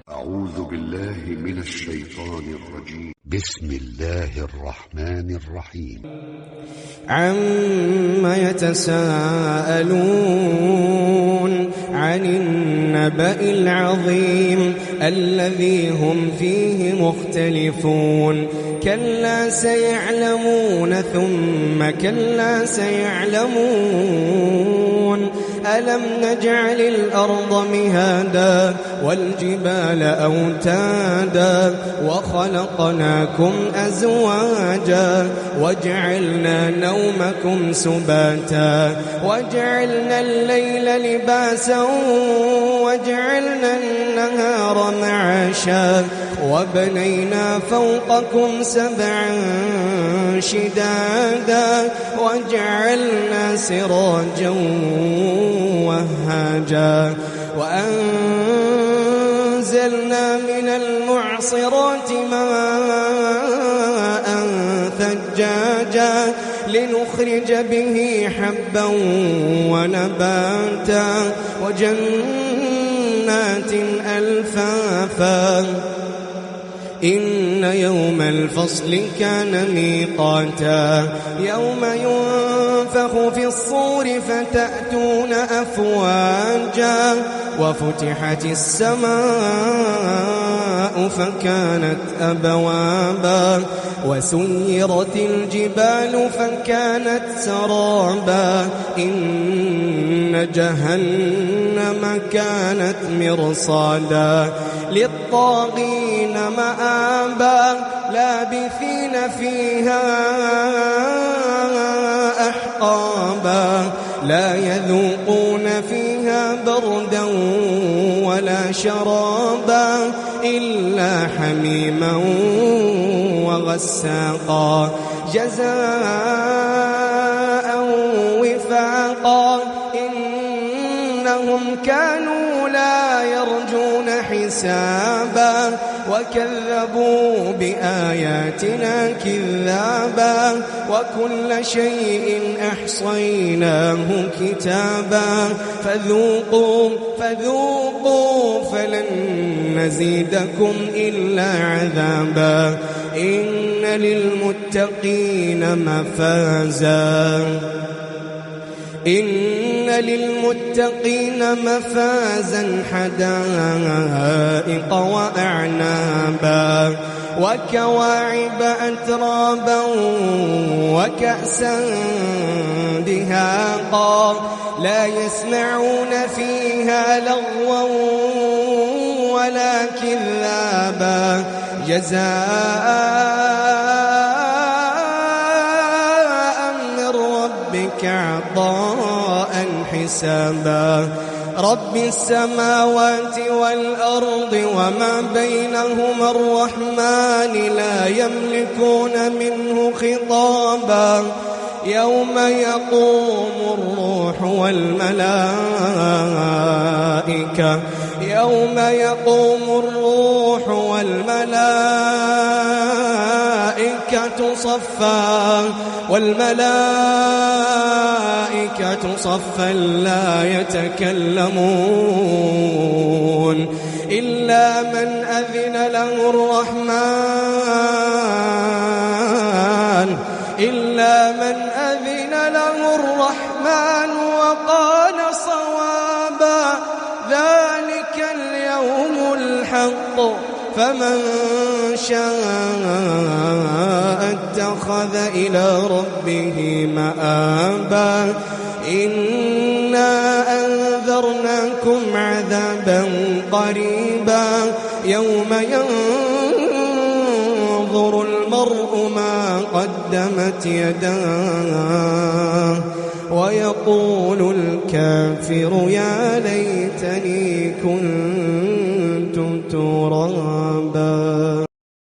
أعوذ بالله من الشيطان الرجيم. بسم الله الرحمن الرحيم. عما يتساءلون عن النبأ العظيم الذي هم فيه مختلفون كلا سيعلمون ثم كلا سيعلمون ألم نجعل الأرض مهادا والجبال أوتادا وخلقناكم أزواجا وجعلنا نومكم سباتا وجعلنا الليل لباسا وجعلنا النهار معاشا وبنينا فوقكم سبعا شدادا وجعلنا سراجا وهاجا وأنزلنا من المعصرات ماء ثجاجا لنخرج به حبا ونباتا وجنات ألفافا إن يوم الفصل كان ميقاتا يوم ينفخ في الصور فتأتون أفواجا وفتحت السماء فكانت أبوابا وسيرت الجبال فكانت سرابا إن جهنم كانت مرصادا للطاغين مآبا لابثين فيها أحقابا لا يذوقون فيها بردا ولا شرابا إلا حميما وغساقا جزاء وفاقا إنهم كانوا لا يرجون حسابا وكذبوا بآياتنا كذابا وكل شيء أحصيناه كتابا فذوقوا فلن نزيدكم إلا عذابا إن للمتقين مفازا إن للمتقين مفازا حدائق وأعنابا وكواعب أترابا وكأسا دهاقا لا يسمعون فيها لغوا ولا كذابا جزاء من ربك عطاء حسابا رب السماوات والأرض وما بينهما الرحمن لا يملكون منه خطابا يوم يقوم الروح والملائكة صفا لا يتكلمون إلا من أذن له الرحمن وقال صوابا ذلك اليوم الحق فمن شاء اتخذ إلى ربه مآبا إنا أنذرناكم عذابا قريبا يوم ينظر المرء ما قدمت يداه ويقول الكافر يا ليتني كنت ترابا.